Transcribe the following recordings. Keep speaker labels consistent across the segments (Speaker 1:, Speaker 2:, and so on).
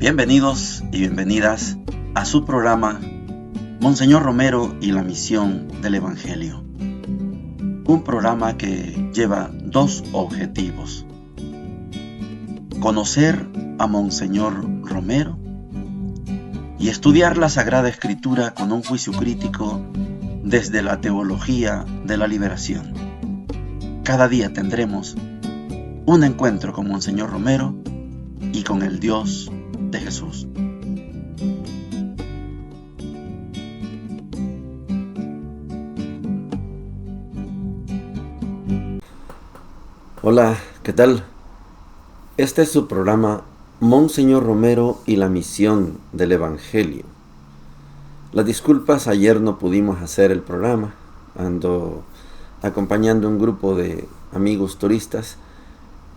Speaker 1: Bienvenidos y bienvenidas a su programa Monseñor Romero y la misión del Evangelio. Un programa que lleva dos objetivos: conocer a Monseñor Romero y estudiar la Sagrada Escritura con un juicio crítico desde la teología de la liberación. Cada día tendremos un encuentro con Monseñor Romero y con el Dios de Jesús.
Speaker 2: Hola, ¿qué tal? Este es su programa Monseñor Romero y la misión del Evangelio. Las disculpas, ayer no pudimos hacer el programa. Ando acompañando un grupo de amigos turistas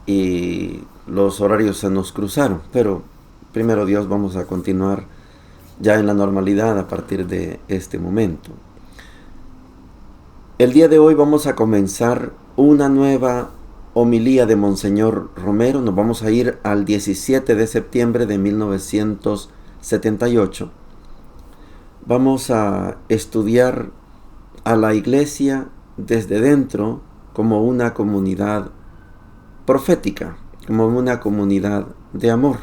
Speaker 2: y los horarios se nos cruzaron, pero primero Dios, vamos a continuar ya en la normalidad a partir de este momento. El día de hoy vamos a comenzar una nueva homilía de Monseñor Romero. Nos vamos a ir al 17 de septiembre de 1978. Vamos a estudiar a la Iglesia desde dentro como una comunidad profética, como una comunidad de amor.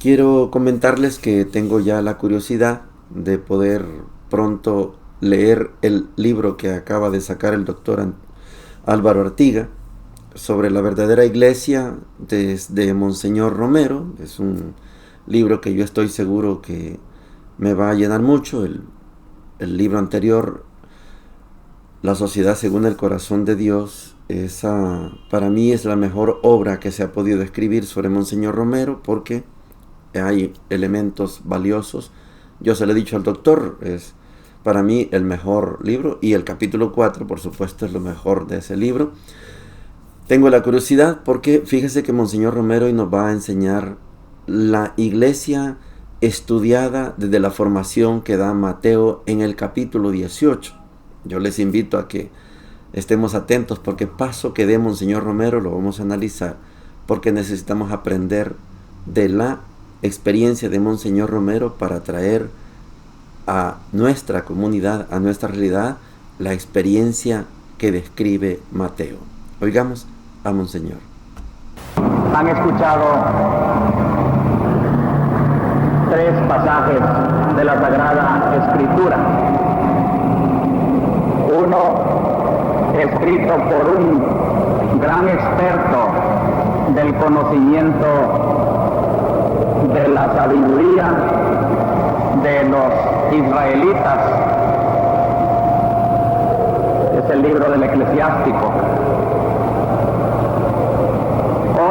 Speaker 2: Quiero comentarles que tengo ya la curiosidad de poder pronto leer el libro que acaba de sacar el doctor Álvaro Artiga sobre la verdadera iglesia desde Monseñor Romero. Es un libro que yo estoy seguro que me va a llenar mucho. El libro anterior, La sociedad según el corazón de Dios, esa para mí es la mejor obra que se ha podido escribir sobre Monseñor Romero, porque hay elementos valiosos. Yo se lo he dicho al doctor, es para mí el mejor libro, y el capítulo 4, por supuesto, es lo mejor de ese libro. Tengo la curiosidad porque fíjese que Monseñor Romero hoy nos va a enseñar la iglesia estudiada desde la formación que da Mateo en el capítulo 18. Yo les invito a que estemos atentos, porque paso que dé Monseñor Romero lo vamos a analizar, porque necesitamos aprender de la experiencia de Monseñor Romero para traer a nuestra comunidad, a nuestra realidad, la experiencia que describe Mateo. Oigamos a Monseñor.
Speaker 3: Han escuchado tres pasajes de la Sagrada Escritura. Uno escrito por un gran experto del conocimiento de la sabiduría de los israelitas. Es el libro del Eclesiástico.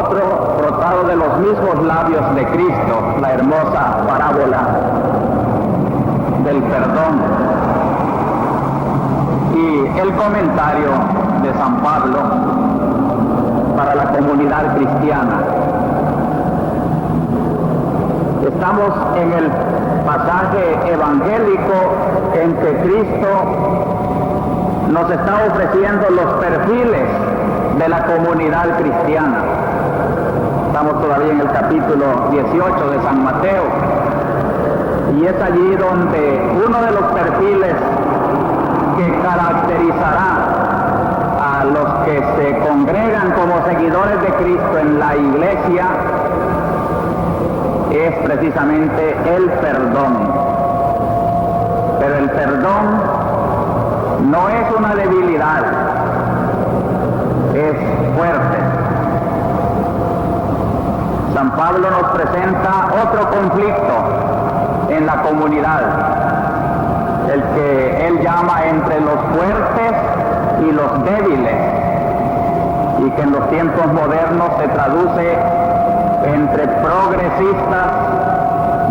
Speaker 3: Otro brotado de los mismos labios de Cristo, la hermosa parábola del perdón. Y el comentario de San Pablo para la comunidad cristiana. Estamos en el pasaje evangélico en que Cristo nos está ofreciendo los perfiles de la comunidad cristiana. Estamos todavía en el capítulo 18 de San Mateo, y es allí donde uno de los perfiles que caracterizará a los que se congregan como seguidores de Cristo en la iglesia es precisamente el perdón. Pero el perdón no es una debilidad, es fuerte. San Pablo nos presenta otro conflicto en la comunidad, el que él llama entre los fuertes y los débiles, y que en los tiempos modernos se traduce entre progresistas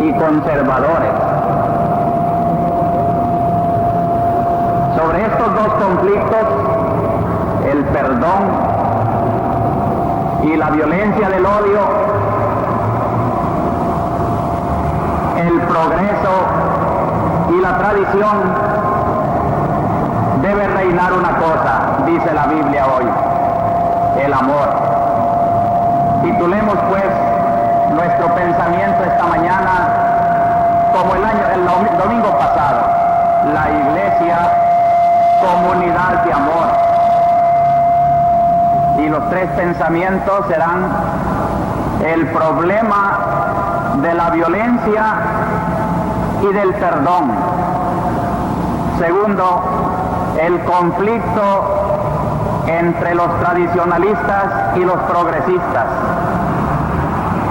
Speaker 3: y conservadores. Sobre estos dos conflictos, el perdón y la violencia del odio, el progreso y la tradición, debe reinar una cosa, dice la Biblia hoy: el amor. Titulemos pues nuestro pensamiento esta mañana, como el domingo pasado, la iglesia, comunidad de amor. Y los tres pensamientos serán el problema de la violencia y del perdón. Segundo, el conflicto entre los tradicionalistas y los progresistas.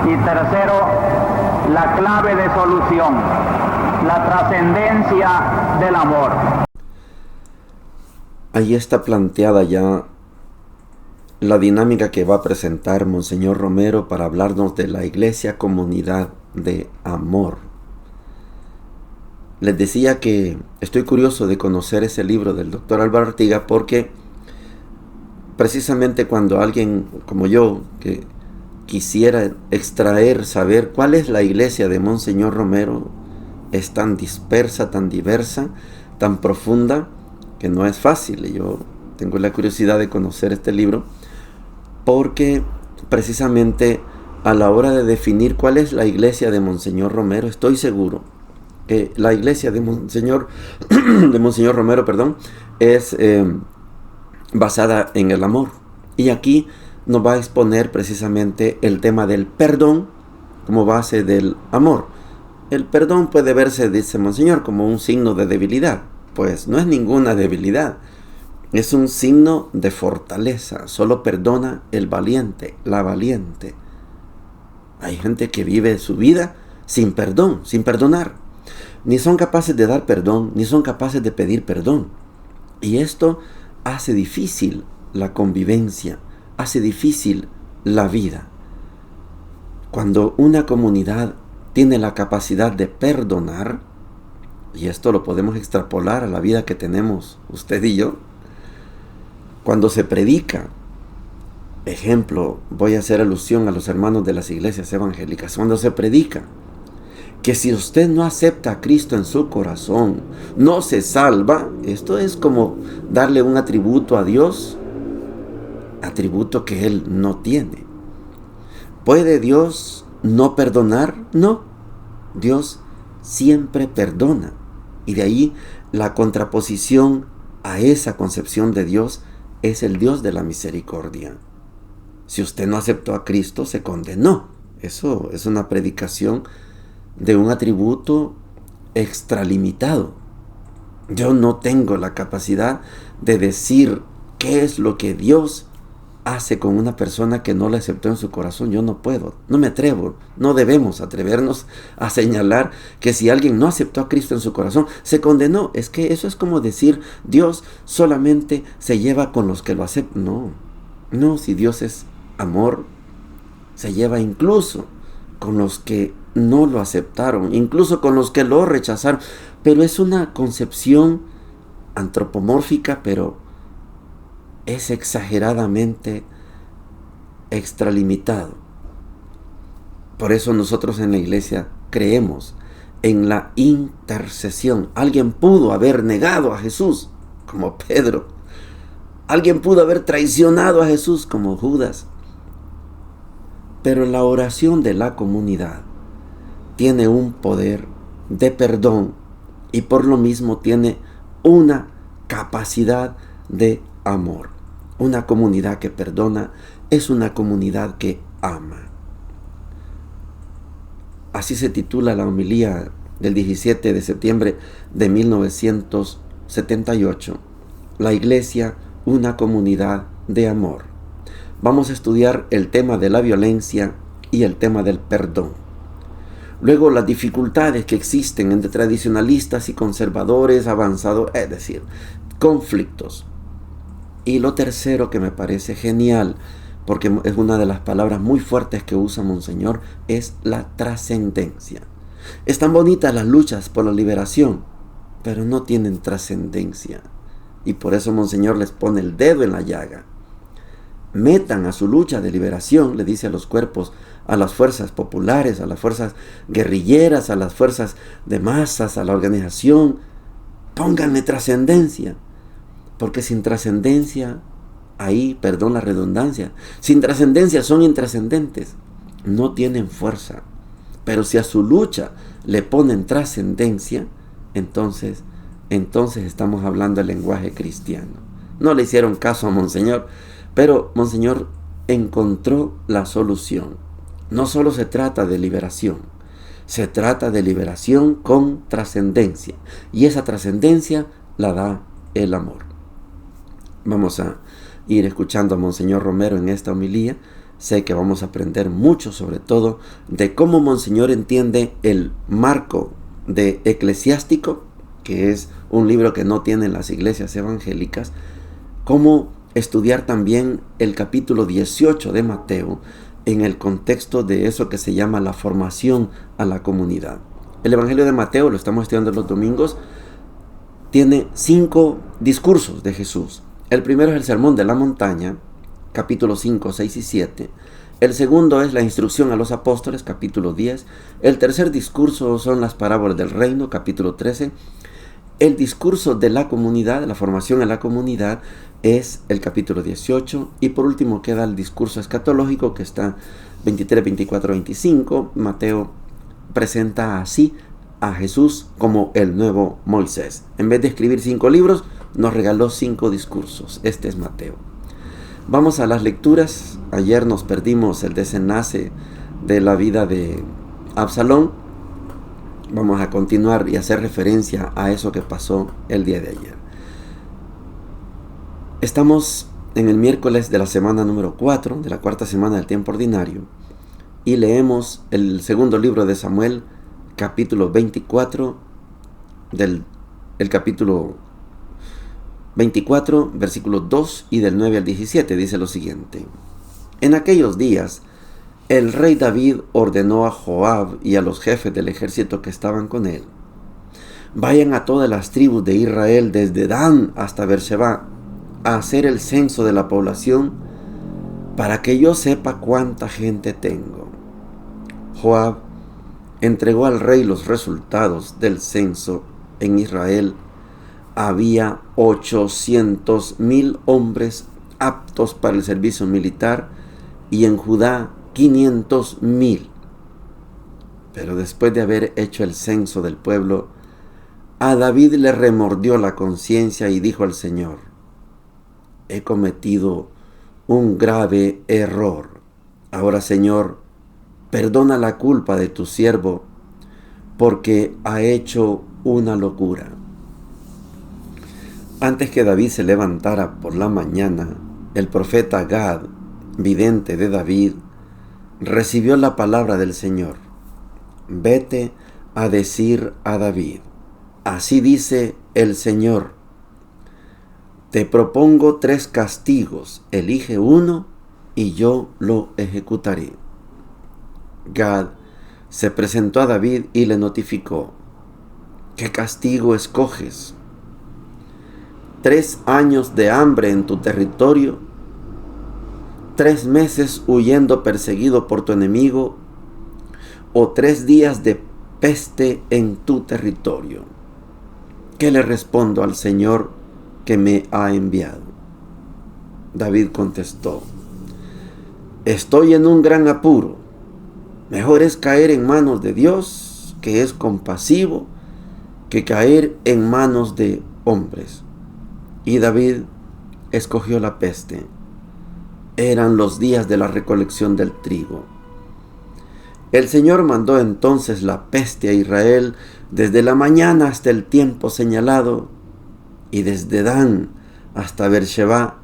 Speaker 3: Y tercero, la clave de solución, la trascendencia del amor.
Speaker 2: Ahí está planteada ya la dinámica que va a presentar Monseñor Romero para hablarnos de la Iglesia Comunidad de Amor. Les decía que estoy curioso de conocer ese libro del doctor Álvaro Ortiga porque precisamente cuando alguien como yo que quisiera extraer, saber cuál es la iglesia de Monseñor Romero, es tan dispersa, tan diversa, tan profunda, que no es fácil. Yo tengo la curiosidad de conocer este libro porque precisamente a la hora de definir cuál es la iglesia de Monseñor Romero, estoy seguro que la iglesia de Monseñor Romero, es basada en el amor. Y aquí nos va a exponer precisamente el tema del perdón como base del amor. El perdón puede verse, dice Monseñor, como un signo de debilidad. Pues no es ninguna debilidad. Es un signo de fortaleza. Solo perdona el valiente, la valiente. Hay gente que vive su vida sin perdón, sin perdonar. Ni son capaces de dar perdón, ni son capaces de pedir perdón. Y esto hace difícil la convivencia, hace difícil la vida. Cuando una comunidad tiene la capacidad de perdonar, y esto lo podemos extrapolar a la vida que tenemos usted y yo, cuando se predica, ejemplo, voy a hacer alusión a los hermanos de las iglesias evangélicas, cuando se predica que si usted no acepta a Cristo en su corazón, no se salva, esto es como darle un atributo a Dios, atributo que Él no tiene. ¿Puede Dios no perdonar? No, Dios siempre perdona. Y de ahí la contraposición a esa concepción de Dios es el Dios de la misericordia. Si usted no aceptó a Cristo, se condenó. Eso es una predicación de un atributo extralimitado. Yo no tengo la capacidad de decir qué es lo que Dios hace con una persona que no la aceptó en su corazón. Yo no puedo, no me atrevo, no debemos atrevernos a señalar que si alguien no aceptó a Cristo en su corazón, se condenó. Es que eso es como decir, Dios solamente se lleva con los que lo aceptan. No, si Dios es amor, se lleva incluso con los que no lo aceptaron, incluso con los que lo rechazaron. Pero es una concepción antropomórfica, pero es exageradamente extralimitado. Por eso nosotros en la iglesia creemos en la intercesión. Alguien pudo haber negado a Jesús, como Pedro. Alguien pudo haber traicionado a Jesús, como Judas. Pero la oración de la comunidad tiene un poder de perdón y por lo mismo tiene una capacidad de amor. Una comunidad que perdona es una comunidad que ama. Así se titula la homilía del 17 de septiembre de 1978. La Iglesia, una comunidad de amor. Vamos a estudiar el tema de la violencia y el tema del perdón. Luego, las dificultades que existen entre tradicionalistas y conservadores avanzados, es decir, conflictos. Y lo tercero que me parece genial, porque es una de las palabras muy fuertes que usa Monseñor, es la trascendencia. Están bonitas las luchas por la liberación, pero no tienen trascendencia. Y por eso Monseñor les pone el dedo en la llaga. Metan a su lucha de liberación, le dice a los cuerpos, a las fuerzas populares, a las fuerzas guerrilleras, a las fuerzas de masas, a la organización. Pónganle trascendencia. Porque sin trascendencia, ahí, perdón la redundancia, sin trascendencia son intrascendentes. no tienen fuerza. Pero si a su lucha le ponen trascendencia, entonces estamos hablando el lenguaje cristiano. No le hicieron caso a Monseñor, pero Monseñor encontró la solución. No solo se trata de liberación, se trata de liberación con trascendencia. Y esa trascendencia la da el amor. Vamos a ir escuchando a Monseñor Romero en esta homilía. Sé que vamos a aprender mucho, sobre todo, de cómo Monseñor entiende el marco de Eclesiástico, que es un libro que no tienen las iglesias evangélicas, cómo estudiar también el capítulo 18 de Mateo en el contexto de eso que se llama la formación a la comunidad. El Evangelio de Mateo, lo estamos estudiando los domingos, tiene 5 discursos de Jesús. El primero es el Sermón de la Montaña, capítulos 5, 6 y 7. El segundo es la instrucción a los apóstoles, capítulo 10. El tercer discurso son las parábolas del reino, capítulo 13. El discurso de la comunidad, de la formación en la comunidad, es el capítulo 18. Y por último queda el discurso escatológico, que está 23, 24, 25. Mateo presenta así a Jesús como el nuevo Moisés. En vez de escribir 5 libros, nos regaló 5 discursos. Este es Mateo. Vamos a las lecturas. Ayer nos perdimos el desenlace de la vida de Absalón. Vamos a continuar y hacer referencia a eso que pasó el día de ayer. Estamos en el miércoles de la semana número 4, de la cuarta semana del tiempo ordinario, y leemos el segundo libro de Samuel, capítulo 24, el capítulo 24, versículos 2 y del 9 al 17, dice lo siguiente. En aquellos días, el rey David ordenó a Joab y a los jefes del ejército que estaban con él: vayan a todas las tribus de Israel, desde Dan hasta Beersheba, a hacer el censo de la población, para que yo sepa cuánta gente tengo. Joab entregó al rey los resultados del censo. En Israel había 800,000 hombres aptos para el servicio militar, y en Judá 500,000. Pero después de haber hecho el censo del pueblo, a David le remordió la conciencia y dijo al Señor: he cometido un grave error. Ahora, Señor, perdona la culpa de tu siervo, porque ha hecho una locura. Antes que David se levantara por la mañana, el profeta Gad, vidente de David, recibió la palabra del Señor: vete a decir a David, así dice el Señor, te propongo 3 castigos, elige uno y yo lo ejecutaré. Gad se presentó a David y le notificó: ¿qué castigo escoges? 3 años de hambre en tu territorio, 3 meses huyendo perseguido por tu enemigo, o 3 días de peste en tu territorio. ¿Qué le respondo al Señor que me ha enviado? David contestó: estoy en un gran apuro. Mejor es caer en manos de Dios, que es compasivo, que caer en manos de hombres. Y David escogió la peste. Eran los días de la recolección del trigo. El Señor mandó entonces la peste a Israel desde la mañana hasta el tiempo señalado, y desde Dan hasta Beersheba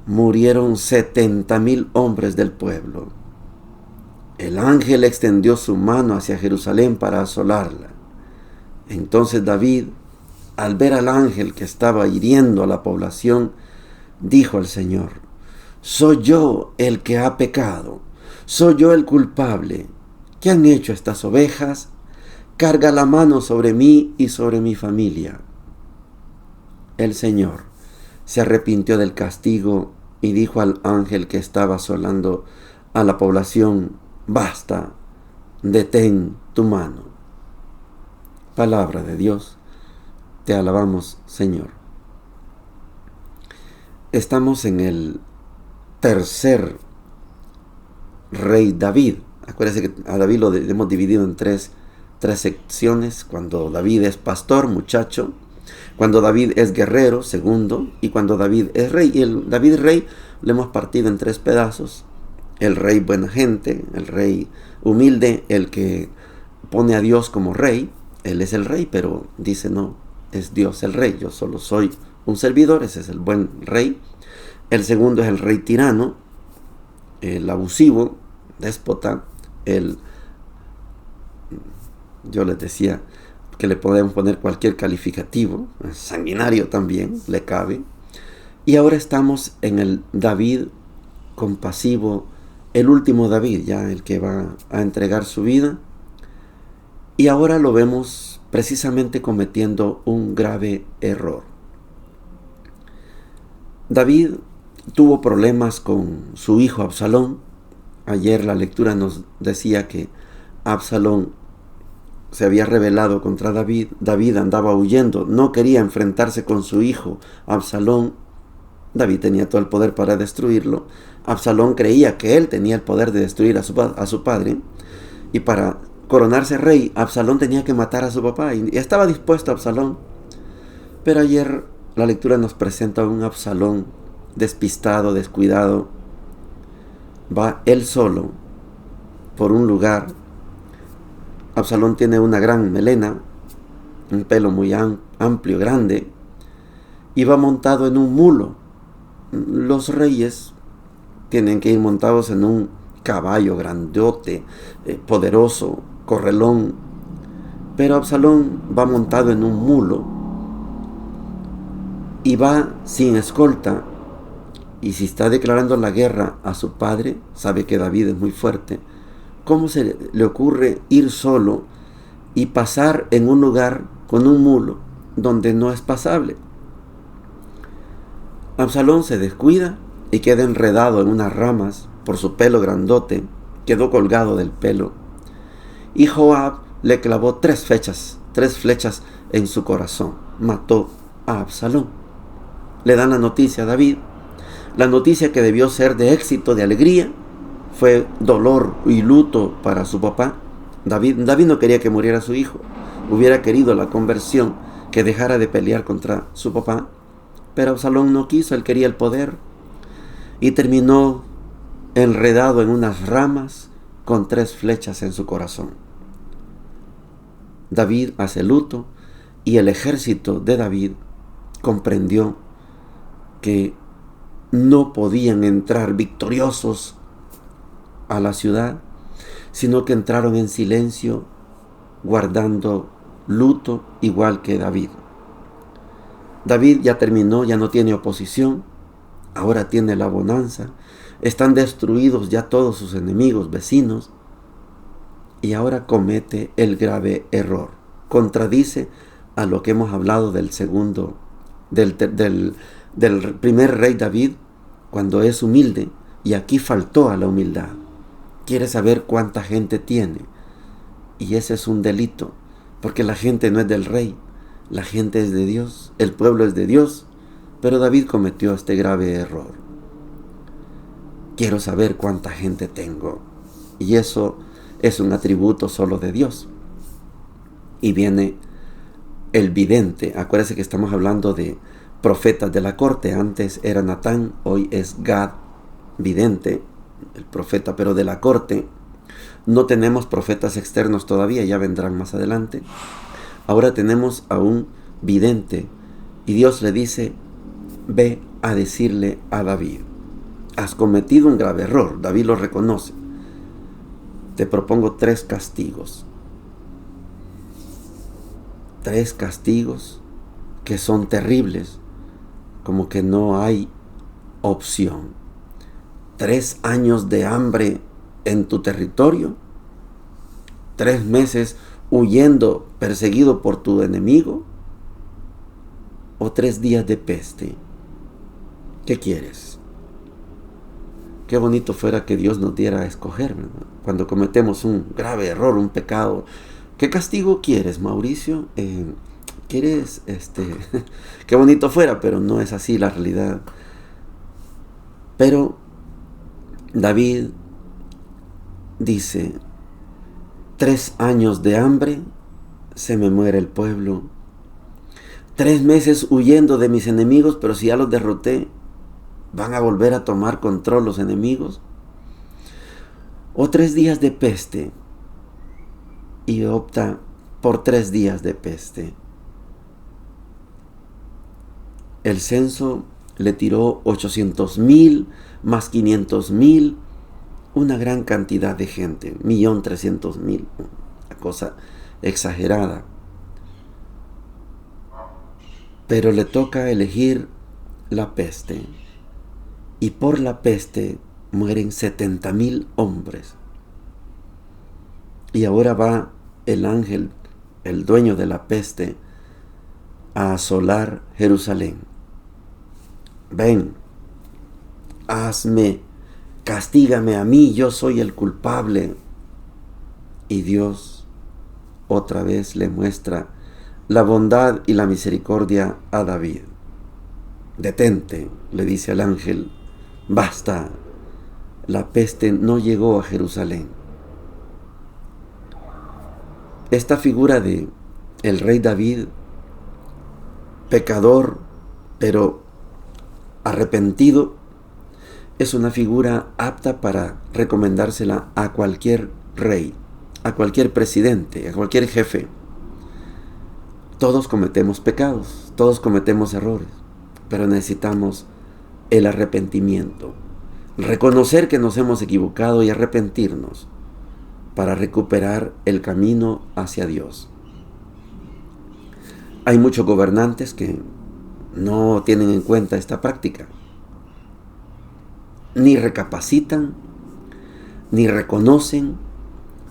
Speaker 2: murieron 70,000 hombres del pueblo. El ángel extendió su mano hacia Jerusalén para asolarla. Entonces David, al ver al ángel que estaba hiriendo a la población, dijo al Señor: soy yo el que ha pecado, soy yo el culpable. ¿Qué han hecho estas ovejas? Carga la mano sobre mí y sobre mi familia. El Señor se arrepintió del castigo y dijo al ángel que estaba asolando a la población: basta, detén tu mano. Palabra de Dios, te alabamos, Señor. Estamos en el tercer rey David. Acuérdense que a David lo hemos dividido en tres secciones. Cuando David es pastor, muchacho. Cuando David es guerrero, segundo. Y cuando David es rey. Y el David rey lo hemos partido en 3 pedazos. El rey buena gente, el rey humilde, el que pone a Dios como rey. Él es el rey, pero dice no, es Dios el rey. Yo solo soy un servidor, ese es el buen rey. El segundo es el rey tirano, el abusivo, déspota, yo les decía que le podemos poner cualquier calificativo, sanguinario también, le cabe. Y ahora estamos en el David compasivo, el último David, ya el que va a entregar su vida. Y ahora lo vemos precisamente cometiendo un grave error. David tuvo problemas con su hijo Absalón. Ayer la lectura nos decía que Absalón se había rebelado contra David. David andaba huyendo, no quería enfrentarse con su hijo Absalón. David tenía todo el poder para destruirlo. Absalón creía que él tenía el poder de destruir a su padre. Y para coronarse rey, Absalón tenía que matar a su papá. Y estaba dispuesto Absalón. Pero ayer la lectura nos presenta a un Absalón despistado, descuidado. Va él solo por un lugar. Absalón tiene una gran melena, un pelo muy amplio, grande, y va montado en un mulo. Los reyes tienen que ir montados en un caballo grandote, poderoso, correlón, pero Absalón va montado en un mulo y va sin escolta. Y si está declarando la guerra a su padre, sabe que David es muy fuerte, ¿cómo se le ocurre ir solo y pasar en un lugar con un mulo donde no es pasable? Absalón se descuida y queda enredado en unas ramas por su pelo grandote, quedó colgado del pelo. Y Joab le clavó 3 flechas en su corazón. Mató a Absalón. Le dan la noticia a David. La noticia que debió ser de éxito, de alegría, fue dolor y luto para su papá. David no quería que muriera su hijo. Hubiera querido la conversión, que dejara de pelear contra su papá. Pero Absalón no quiso, él quería el poder. Y terminó enredado en unas ramas con 3 flechas en su corazón. David hace luto y el ejército de David comprendió que no podían entrar victoriosos a la ciudad, sino que entraron en silencio, guardando luto igual que David. David ya terminó, ya no tiene oposición, ahora tiene la bonanza, están destruidos ya todos sus enemigos, vecinos, y ahora comete el grave error. Contradice a lo que hemos hablado del primer rey David, cuando es humilde, y aquí faltó a la humildad. Quiere saber cuánta gente tiene, y ese es un delito, porque la gente no es del rey, la gente es de Dios, el pueblo es de Dios, pero David cometió este grave error. Quiero saber cuánta gente tengo, y eso es un atributo solo de Dios. Y viene el vidente. Acuérdense que estamos hablando de profetas de la corte. Antes era Natán, hoy es Gad, vidente, el profeta, pero de la corte. No tenemos profetas externos todavía, ya vendrán más adelante. Ahora tenemos a un vidente y Dios le dice: ve a decirle a David, has cometido un grave error. David lo reconoce. Te propongo 3 castigos. 3 castigos que son terribles, como que no hay opción. 3 años de hambre en tu territorio, 3 meses huyendo, perseguido por tu enemigo, o 3 días de peste. ¿Qué quieres? Qué bonito fuera que Dios nos diera a escoger, ¿verdad? Cuando cometemos un grave error, un pecado. ¿Qué castigo quieres, Mauricio? ¿Quieres qué bonito fuera, pero no es así la realidad. Pero David dice: 3 años de hambre, se me muere el pueblo. 3 meses huyendo de mis enemigos, pero si ya los derroté, ¿van a volver a tomar control los enemigos? O 3 días de peste, y opta por 3 días de peste. El censo le tiró 800,000 más 500,000, una gran cantidad de gente, 1.300.000, una cosa exagerada. Pero le toca elegir la peste, y por la peste mueren 70,000 hombres. Y ahora va el ángel, el dueño de la peste, a asolar Jerusalén. Ven, castígame a mí, yo soy el culpable. Y Dios otra vez le muestra la bondad y la misericordia a David. Detente, le dice al ángel, basta, la peste no llegó a Jerusalén. Esta figura de el rey David, pecador, pero arrepentido, es una figura apta para recomendársela a cualquier rey, a cualquier presidente, a cualquier jefe. Todos cometemos pecados, todos cometemos errores, pero necesitamos el arrepentimiento, reconocer que nos hemos equivocado y arrepentirnos para recuperar el camino hacia Dios. Hay muchos gobernantes que no tienen en cuenta esta práctica, ni recapacitan, ni reconocen,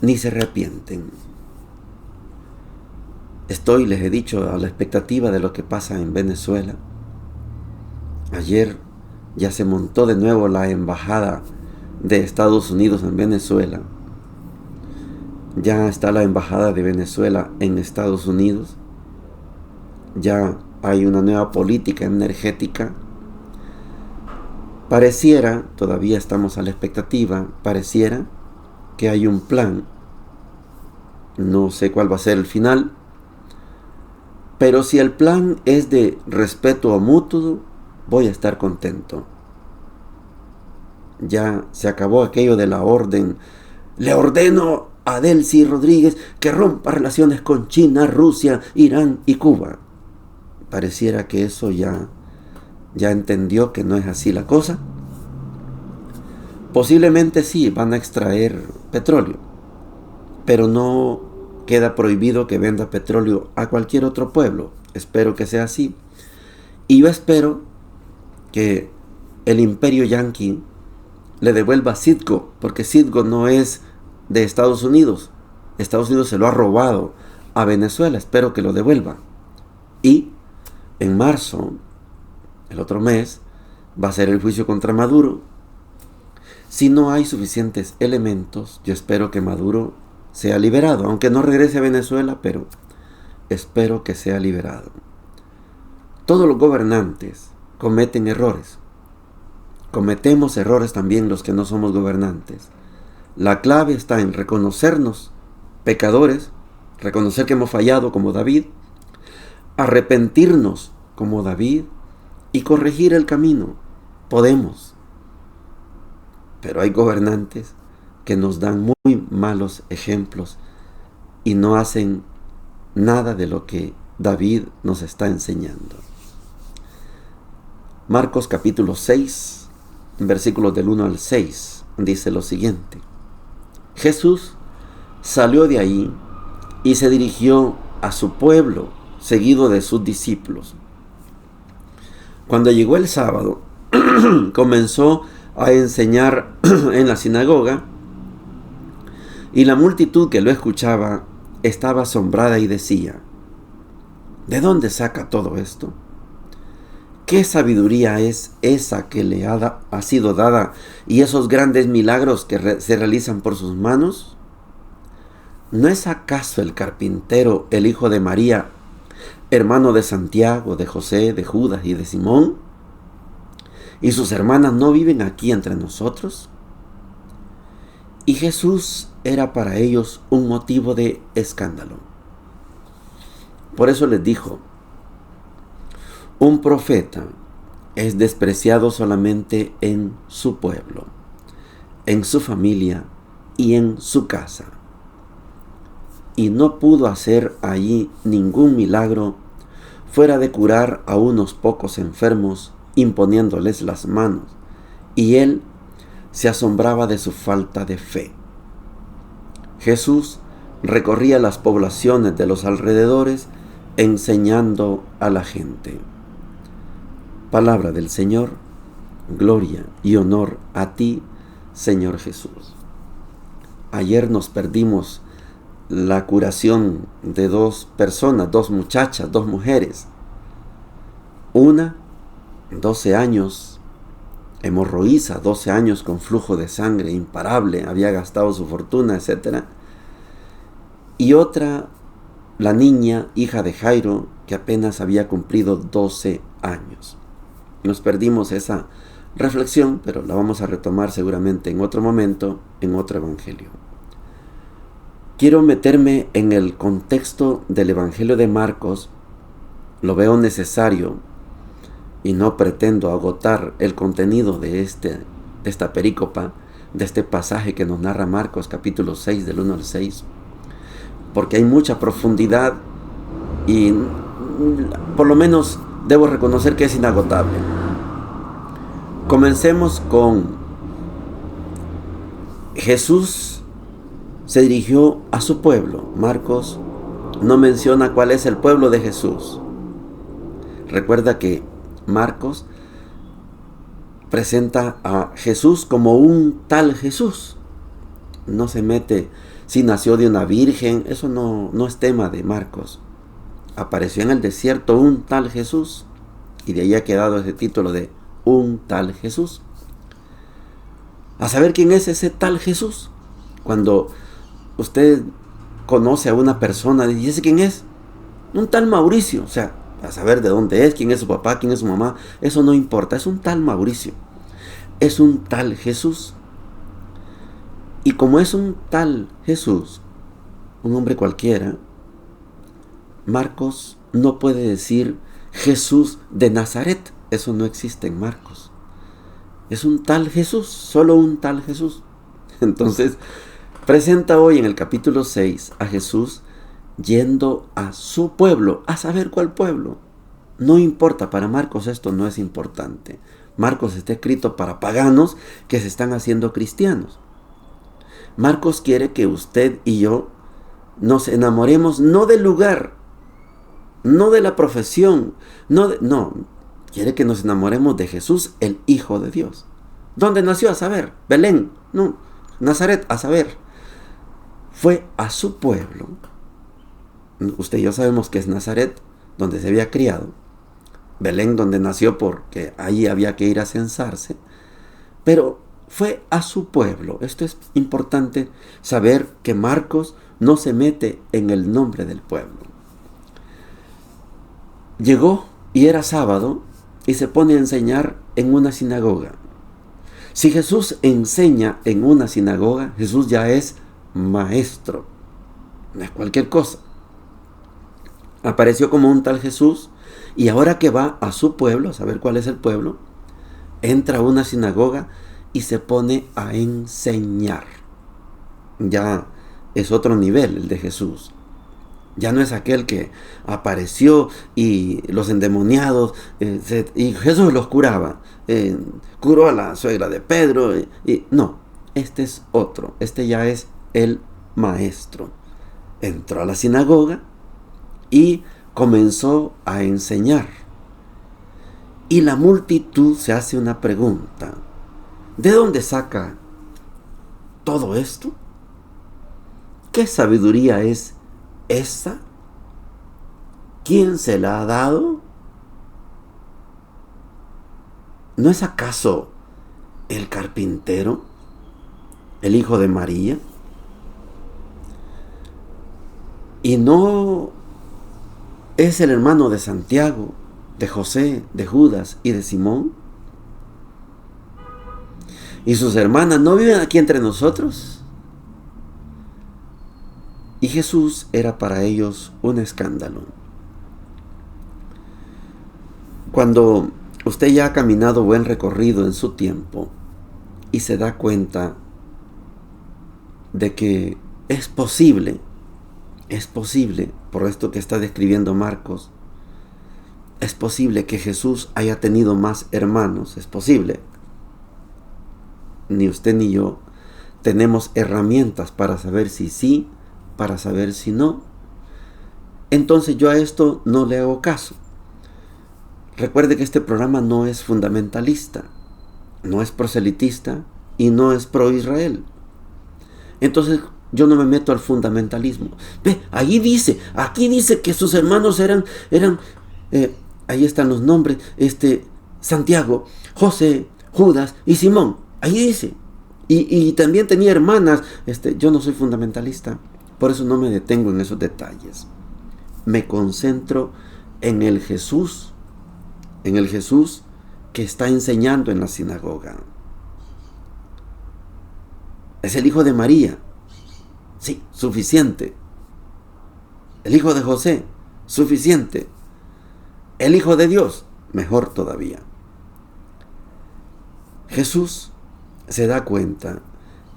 Speaker 2: ni se arrepienten. Les he dicho, a la expectativa de lo que pasa en Venezuela. Ayer ya se montó de nuevo la embajada de Estados Unidos en Venezuela. Ya está la embajada de Venezuela en Estados Unidos. Ya hay una nueva política energética. Pareciera, todavía estamos a la expectativa, pareciera que hay un plan. No sé cuál va a ser el final, pero si el plan es de respeto mutuo, voy a estar contento. Ya se acabó aquello de la orden. Le ordeno a Delcy Rodríguez que rompa relaciones con China, Rusia, Irán y Cuba. Pareciera que eso ya entendió que no es así la cosa. Posiblemente sí, van a extraer petróleo, pero no queda prohibido que venda petróleo a cualquier otro pueblo. Espero que sea así. Y yo espero que el imperio yanqui le devuelva a Citgo, porque Citgo no es de Estados Unidos. Estados Unidos se lo ha robado a Venezuela. Espero que lo devuelva. Y en marzo, el otro mes, va a ser el juicio contra Maduro. Si no hay suficientes elementos, yo espero que Maduro sea liberado, aunque no regrese a Venezuela, pero espero que sea liberado. Todos los gobernantes cometen errores. Cometemos errores también los que no somos gobernantes. La clave está en reconocernos pecadores, reconocer que hemos fallado como David, arrepentirnos como David y corregir el camino. Podemos. Pero hay gobernantes que nos dan muy malos ejemplos y no hacen nada de lo que David nos está enseñando. Marcos capítulo 6, versículos del 1 al 6, dice lo siguiente. Jesús salió de ahí y se dirigió a su pueblo, seguido de sus discípulos. Cuando llegó el sábado, comenzó a enseñar en la sinagoga, y la multitud que lo escuchaba estaba asombrada y decía: ¿de dónde saca todo esto? ¿Qué sabiduría es esa que le ha sido dada y esos grandes milagros que se realizan por sus manos? ¿No es acaso el carpintero el hijo de María, hermano de Santiago, de José, de Judas y de Simón? ¿Y sus hermanas no viven aquí entre nosotros? y Jesús era para ellos un motivo de escándalo. Por eso les dijo: un profeta es despreciado solamente en su pueblo, en su familia y en su casa. Y no pudo hacer allí ningún milagro fuera de curar a unos pocos enfermos imponiéndoles las manos, y él se asombraba de su falta de fe. Jesús recorría las poblaciones de los alrededores enseñando a la gente. Palabra del Señor, gloria y honor a ti, Señor Jesús. Ayer nos perdimos la curación de 2 personas, 2 muchachas, 2 mujeres. Una, 12 años, hemorroísa, 12 años con flujo de sangre imparable, había gastado su fortuna, etc. Y otra, la niña, hija de Jairo, que apenas había cumplido 12 años. Nos perdimos esa reflexión, pero la vamos a retomar seguramente en otro momento, en otro evangelio. Quiero meterme en el contexto del Evangelio de Marcos. Lo veo necesario y no pretendo agotar el contenido de esta perícopa, de este pasaje que nos narra Marcos capítulo 6 del 1 al 6, porque hay mucha profundidad y por lo menos debo reconocer que es inagotable. Comencemos con Jesús se dirigió a su pueblo. Marcos no menciona cuál es el pueblo de Jesús. Recuerda que Marcos presenta a Jesús como un tal Jesús. No se mete si nació de una virgen, eso no es tema de Marcos. Apareció en el desierto un tal Jesús, y de ahí ha quedado ese título de un tal Jesús. A saber quién es ese tal Jesús. Cuando usted conoce a una persona y dice quién es, un tal Mauricio, o sea, a saber de dónde es, quién es su papá, quién es su mamá, eso no importa, es un tal Mauricio, es un tal Jesús. Y como es un tal Jesús, un hombre cualquiera, Marcos no puede decir Jesús de Nazaret, eso no existe en Marcos. Es un tal Jesús, solo un tal Jesús. Entonces, presenta hoy en el capítulo 6 a Jesús yendo a su pueblo, a saber cuál pueblo. No importa, para Marcos esto no es importante. Marcos está escrito para paganos que se están haciendo cristianos. Marcos quiere que usted y yo nos enamoremos no del lugar, no de la profesión, quiere que nos enamoremos de Jesús, el Hijo de Dios. ¿Dónde nació? A saber, Belén, no, Nazaret, a saber. Fue a su pueblo. Usted y yo sabemos que es Nazaret, donde se había criado. Belén, donde nació porque allí había que ir a censarse. Pero fue a su pueblo. Esto es importante saber, que Marcos no se mete en el nombre del pueblo. Llegó y era sábado y se pone a enseñar en una sinagoga. Si Jesús enseña en una sinagoga, Jesús ya es maestro, no es cualquier cosa. Apareció como un tal Jesús, y ahora que va a su pueblo, a saber cuál es el pueblo, entra a una sinagoga y se pone a enseñar. Ya es otro nivel el de Jesús. Ya no es aquel que apareció y los endemoniados, y Jesús los curaba. Curó a la suegra de Pedro. No, este es otro. Este ya es el maestro. Entró a la sinagoga y comenzó a enseñar. Y la multitud se hace una pregunta. ¿De dónde saca todo esto? ¿Qué sabiduría es esa? ¿Quién se la ha dado? ¿No es acaso el carpintero, el hijo de María? ¿Y no es el hermano de Santiago, de José, de Judas y de Simón? ¿Y sus hermanas no viven aquí entre nosotros? y Jesús era para ellos un escándalo. Cuando usted ya ha caminado buen recorrido en su tiempo y se da cuenta de que es posible, por esto que está describiendo Marcos, es posible que Jesús haya tenido más hermanos, es posible. Ni usted ni yo tenemos herramientas para saber si sí, para saber si no. Entonces yo a esto no le hago caso. Recuerde que este programa no es fundamentalista, no es proselitista y no es pro Israel. Entonces yo no me meto al fundamentalismo. Ve, aquí dice que sus hermanos eran ahí están los nombres, Santiago, José, Judas y Simón. Ahí dice. Y también tenía hermanas. Yo no soy fundamentalista, por eso no me detengo en esos detalles. Me concentro en el Jesús que está enseñando en la sinagoga. Es el hijo de María. Sí, suficiente. El hijo de José, suficiente. El hijo de Dios, mejor todavía. Jesús se da cuenta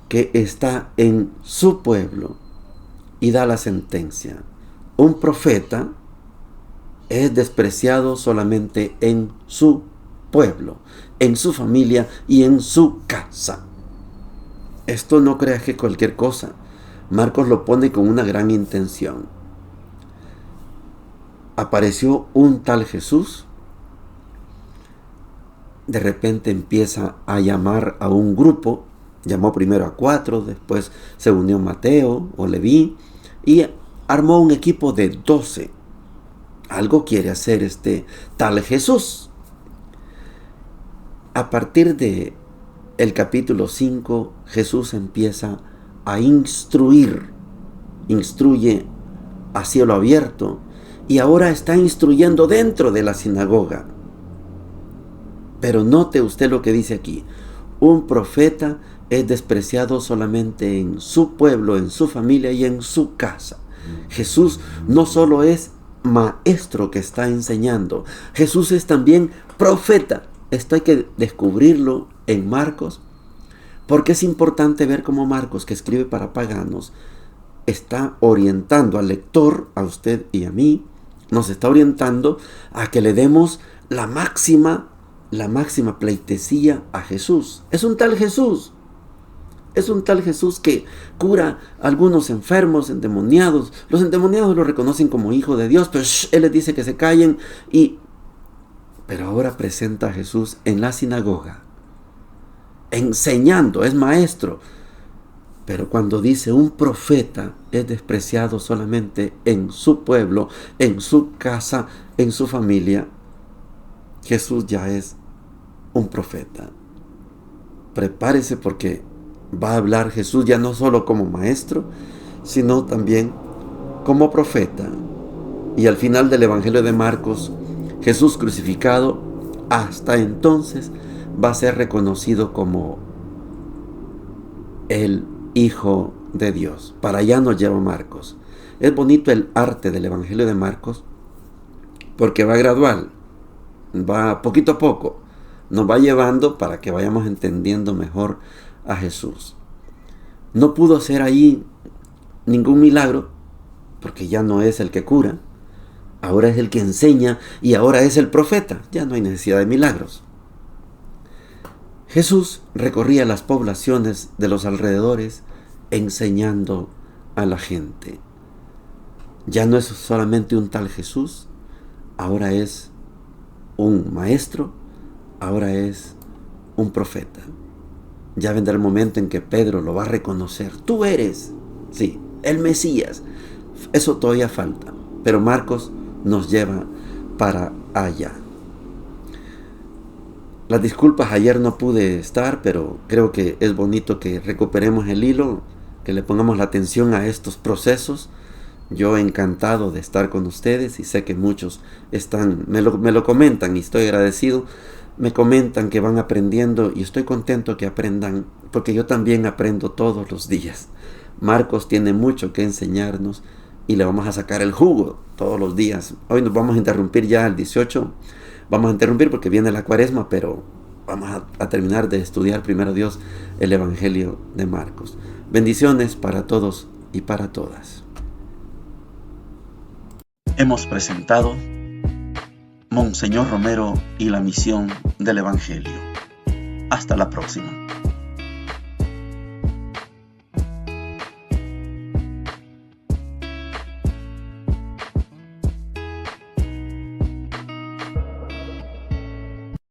Speaker 2: que está en su pueblo y da la sentencia. Un profeta es despreciado solamente en su pueblo, en su familia y en su casa. Esto no creas que cualquier cosa. Marcos lo pone con una gran intención. Apareció un tal Jesús. De repente empieza a llamar a un grupo. Llamó primero a 4, después se unió Mateo o Leví y armó un equipo de 12. Algo quiere hacer este tal Jesús. A partir de el capítulo 5, Jesús empieza a instruye a cielo abierto y ahora está instruyendo dentro de la sinagoga. Pero note usted lo que dice aquí. Un profeta es despreciado solamente en su pueblo, en su familia y en su casa. Jesús no solo es maestro que está enseñando, Jesús es también profeta. Esto hay que descubrirlo en Marcos, porque es importante ver cómo Marcos, que escribe para paganos, está orientando al lector, a usted y a mí, nos está orientando a que le demos la máxima pleitesía a Jesús. Es un tal Jesús que cura a algunos enfermos, endemoniados. Los endemoniados lo reconocen como hijo de Dios, pero Él les dice que se callen. Pero ahora presenta a Jesús en la sinagoga, enseñando, es maestro. Pero cuando dice un profeta es despreciado solamente en su pueblo, en su casa, en su familia, Jesús ya es un profeta. Prepárese porque va a hablar Jesús ya no solo como maestro, sino también como profeta. Y al final del Evangelio de Marcos, Jesús crucificado, hasta entonces va a ser reconocido como el Hijo de Dios. Para allá nos lleva Marcos. Es bonito el arte del Evangelio de Marcos porque va gradual, va poquito a poco, nos va llevando para que vayamos entendiendo mejor a Jesús. No pudo hacer ahí ningún milagro porque ya no es el que cura, ahora es el que enseña y ahora es el profeta. Ya no hay necesidad de milagros. Jesús recorría las poblaciones de los alrededores enseñando a la gente. Ya no es solamente un tal Jesús, ahora es un maestro, ahora es un profeta. Ya vendrá el momento en que Pedro lo va a reconocer. Tú eres, sí, el Mesías. Eso todavía falta, pero Marcos nos lleva para allá. Las disculpas, ayer no pude estar, pero creo que es bonito que recuperemos el hilo, que le pongamos la atención a estos procesos. Yo encantado de estar con ustedes y sé que muchos me lo comentan y estoy agradecido. Me comentan que van aprendiendo y estoy contento que aprendan, porque yo también aprendo todos los días. Marcos tiene mucho que enseñarnos y le vamos a sacar el jugo todos los días. Hoy nos vamos a interrumpir ya el 18. Vamos a interrumpir porque viene la Cuaresma, pero vamos a terminar de estudiar primero Dios el Evangelio de Marcos. Bendiciones para todos y para todas.
Speaker 1: Hemos presentado Monseñor Romero y la misión del Evangelio. Hasta la próxima.